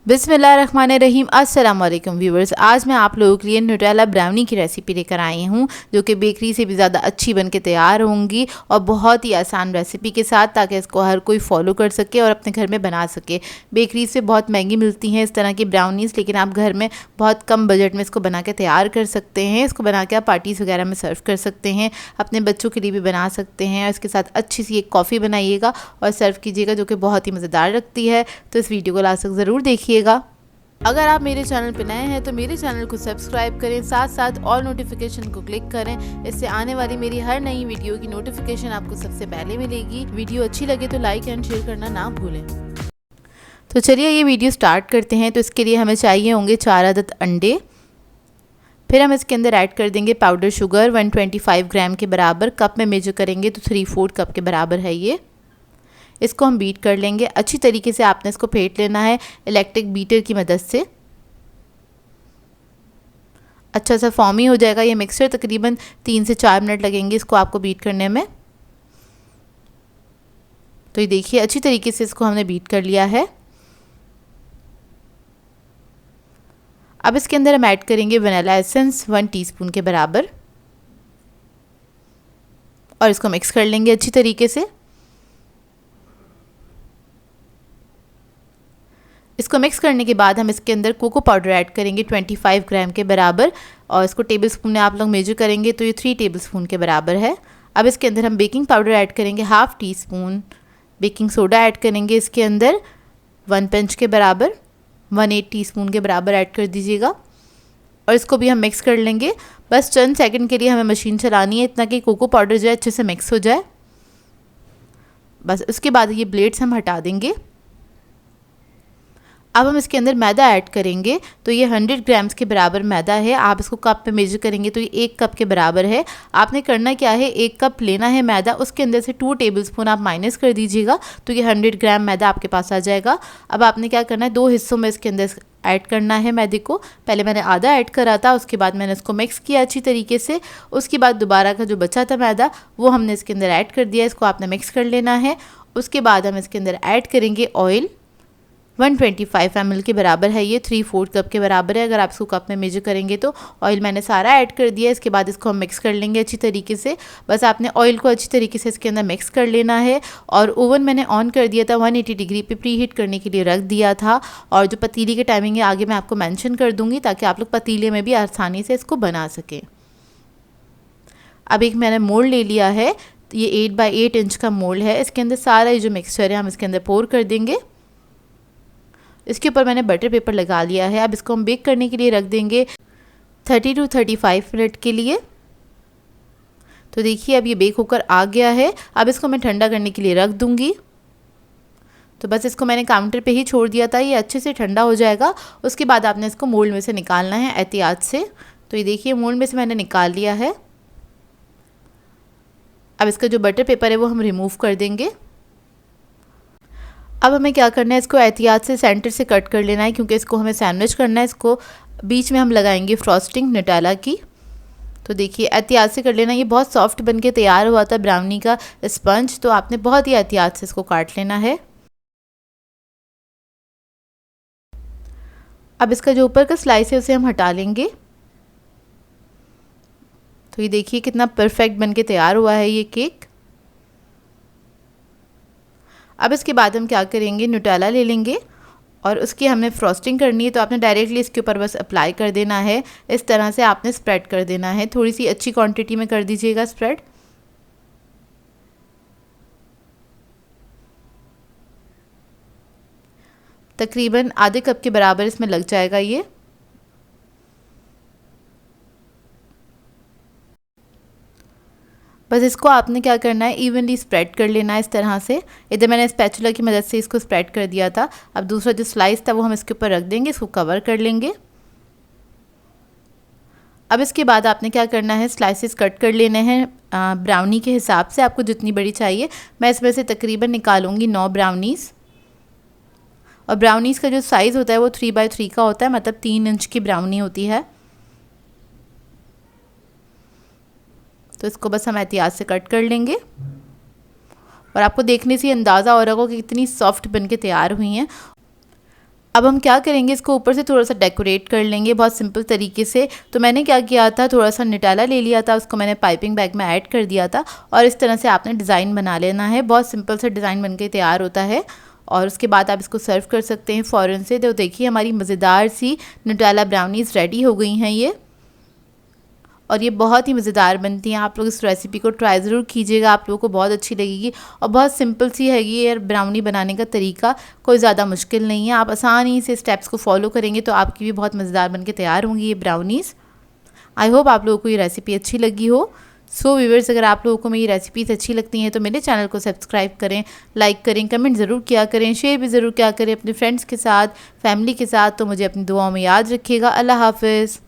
बिस्मिल्लाहिर्रहमानिर्रहीम। अस्सलाम वालेकुम व्यूवर्स। आज मैं आप लोगों के लिए न्यूटेला ब्राउनी की रेसिपी लेकर आई हूँ, जो कि बेकरी से भी ज़्यादा अच्छी बन के तैयार होंगी और बहुत ही आसान रेसिपी के साथ, ताकि इसको हर कोई फॉलो कर सके और अपने घर में बना सके। बेकरी से बहुत महंगी मिलती हैं इस तरह की ब्राउनीज़, लेकिन आप घर में बहुत कम बजट में इसको बना के तैयार कर सकते हैं। इसको बना के आप पार्टीज़ वगैरह में सर्व कर सकते हैं, अपने बच्चों के लिए भी बना सकते हैं। और इसके साथ अच्छी सी एक कॉफ़ी बनाइएगा और सर्व कीजिएगा, जो कि बहुत ही मज़ेदार लगती है। तो इस वीडियो को लास्ट तक ज़रूर देखिए। अगर आप मेरे चैनल पर नए हैं तो मेरे चैनल को सब्सक्राइब करें, साथ साथ ऑल नोटिफिकेशन को क्लिक करें। इससे आने वाली मेरी हर नई वीडियो की नोटिफिकेशन आपको सबसे पहले मिलेगी। वीडियो अच्छी लगे तो लाइक एंड शेयर करना ना भूलें। तो चलिए ये वीडियो स्टार्ट करते हैं। तो इसके लिए हमें चाहिए होंगे 4 अदद अंडे। फिर हम इसके अंदर ऐड कर देंगे पाउडर शुगर 125 ग्राम के बराबर। कप में मेजर करेंगे तो 3/4 कप के बराबर है ये। इसको हम बीट कर लेंगे अच्छी तरीके से। आपने इसको फेंट लेना है इलेक्ट्रिक बीटर की मदद से। अच्छा सा फॉर्मी हो जाएगा ये मिक्सचर। तकरीबन 3 से 4 मिनट लगेंगे इसको आपको बीट करने में। तो ये देखिए अच्छी तरीके से इसको हमने बीट कर लिया है। अब इसके अंदर हम ऐड करेंगे वनीला एसेंस 1 टीस्पून के बराबर और इसको मिक्स कर लेंगे अच्छी तरीके से। इसको मिक्स करने के बाद हम इसके अंदर कोको पाउडर ऐड करेंगे 25 ग्राम के बराबर, और इसको टेबल स्पून में आप लोग मेजर करेंगे तो ये 3 टेबल स्पून के बराबर है। अब इसके अंदर हम बेकिंग पाउडर ऐड करेंगे 1/2 टीस्पून। बेकिंग सोडा ऐड करेंगे इसके अंदर 1 पिंच के बराबर, 1/8 टीस्पून के बराबर ऐड कर दीजिएगा। और इसको भी हम मिक्स कर लेंगे। बस चंद सेकंड के लिए हमें मशीन चलानी है, इतना कि कोको पाउडर जो है अच्छे से मिक्स हो जाए। बस उसके बाद ये ब्लेड्स हम हटा देंगे। अब हम इसके अंदर मैदा ऐड करेंगे। तो ये 100 ग्राम्स के बराबर मैदा है। आप इसको कप में मेजर करेंगे तो ये 1 कप के बराबर है। आपने करना क्या है, 1 कप लेना है मैदा, उसके अंदर से 2 टेबलस्पून आप माइनस कर दीजिएगा तो ये 100 ग्राम मैदा आपके पास आ जाएगा। अब आपने क्या करना है, 2 हिस्सों में इसके अंदर ऐड करना है मैदे को। पहले मैंने आधा ऐड करा था, उसके बाद मैंने इसको मिक्स किया अच्छी तरीके से। उसके बाद दोबारा का जो बचा था मैदा वो हमने इसके अंदर ऐड कर दिया। इसको आपने मिक्स कर लेना है। उसके बाद हम इसके अंदर ऐड करेंगे ऑयल 125 ml के बराबर है ये, 3/4 कप के बराबर है। अगर आप इसको कप में मेजर करेंगे तो ऑयल मैंने सारा ऐड कर दिया। इसके बाद इसको हम मिक्स कर लेंगे अच्छी तरीके से। बस आपने ऑयल को अच्छी तरीके से इसके अंदर मिक्स कर लेना है। और ओवन मैंने ऑन कर दिया था, 180 डिग्री पे प्री हीट करने के लिए रख दिया था। और जो पतीली के टाइमिंग है आगे मैं आपको मेंशन कर दूँगी, ताकि आप लोग पतीले में भी आसानी से इसको बना सकें। अब एक मैंने मोल्ड ले लिया है, ये 8 बाई 8 इंच का मोल्ड है। इसके अंदर सारा जो मिक्सचर है हम इसके अंदर पोर कर देंगे। इसके ऊपर मैंने बटर पेपर लगा लिया है। अब इसको हम बेक करने के लिए रख देंगे 30 to 35 मिनट के लिए। तो देखिए अब ये बेक होकर आ गया है। अब इसको मैं ठंडा करने के लिए रख दूंगी। तो बस इसको मैंने काउंटर पे ही छोड़ दिया था, ये अच्छे से ठंडा हो जाएगा। उसके बाद आपने इसको मोल्ड में से निकालना है एहतियात से। तो ये देखिए मोल्ड में से मैंने निकाल लिया है। अब इसका जो बटर पेपर है वो हम रिमूव कर देंगे। अब हमें क्या करना है, इसको एहतियात से सेंटर से कट कर लेना है, क्योंकि इसको हमें सैंडविच करना है। इसको बीच में हम लगाएंगे फ्रॉस्टिंग न्यूटेला की। तो देखिए एहतियात से कर लेना। ये बहुत सॉफ्ट बन के तैयार हुआ था ब्राउनी का स्पंज, तो आपने बहुत ही एहतियात से इसको काट लेना है। अब इसका जो ऊपर का स्लाइस है उसे हम हटा लेंगे। तो ये देखिए कितना परफेक्ट बन के तैयार हुआ है ये केक। अब इसके बाद हम क्या करेंगे, न्यूटेला ले लेंगे और उसकी हमने फ्रॉस्टिंग करनी है। तो आपने डायरेक्टली इसके ऊपर बस अप्लाई कर देना है। इस तरह से आपने स्प्रेड कर देना है। थोड़ी सी अच्छी क्वांटिटी में कर दीजिएगा स्प्रेड। तकरीबन आधे कप के बराबर इसमें लग जाएगा ये। बस इसको आपने क्या करना है, इवनली स्प्रेड कर लेना है इस तरह से। इधर मैंने स्पैचुला की मदद से इसको स्प्रेड कर दिया था। अब दूसरा जो स्लाइस था वो हम इसके ऊपर रख देंगे, इसको कवर कर लेंगे। अब इसके बाद आपने क्या करना है, स्लाइसेस कट कर लेने हैं ब्राउनी के हिसाब से, आपको जितनी बड़ी चाहिए। मैं इसमें से तकरीबन निकालूंगी 9 ब्राउनीज़। और ब्राउनीज़ का जो साइज़ होता है वो 3x3 का होता है, मतलब 3 इंच की ब्राउनी होती है। तो इसको बस हम एहतियात से कट कर लेंगे। और आपको देखने से अंदाज़ा हो रहा होगा कि कितनी सॉफ्ट बन के तैयार हुई हैं। अब हम क्या करेंगे, इसको ऊपर से थोड़ा सा डेकोरेट कर लेंगे बहुत सिंपल तरीके से। तो मैंने क्या किया था, थोड़ा सा न्यूटेला ले लिया था, उसको मैंने पाइपिंग बैग में ऐड कर दिया था और इस तरह से आपने डिज़ाइन बना लेना है। बहुत सिंपल सा डिज़ाइन बनके तैयार होता है और उसके बाद आप इसको सर्व कर सकते हैं फ़ौरन से। तो देखिए हमारी मज़ेदार सी न्यूटेला ब्राउनीज़ रेडी हो गई हैं ये, और ये बहुत ही मज़ेदार बनती हैं। आप लोग इस रेसिपी को ट्राई ज़रूर कीजिएगा, आप लोगों को बहुत अच्छी लगेगी। और बहुत सिंपल सी है ये ब्राउनी बनाने का तरीका, कोई ज़्यादा मुश्किल नहीं है। आप आसानी से स्टेप्स को फॉलो करेंगे तो आपकी भी बहुत मज़ेदार बनके तैयार होंगी ये ब्राउनीज़। आई होप आप लोगों को ये रेसिपी अच्छी लगी हो। सो व्यूअर्स, अगर आप लोगों को मेरी रेसिपीज़ अच्छी लगती हैं तो मेरे चैनल को सब्सक्राइब करें, लाइक करें, कमेंट ज़रूर किया करें, शेयर भी ज़रूर किया करें अपने फ्रेंड्स के साथ, फैमिली के साथ। तो मुझे अपनी दुआओं में याद रखिएगा। अल्लाह हाफ़िज़।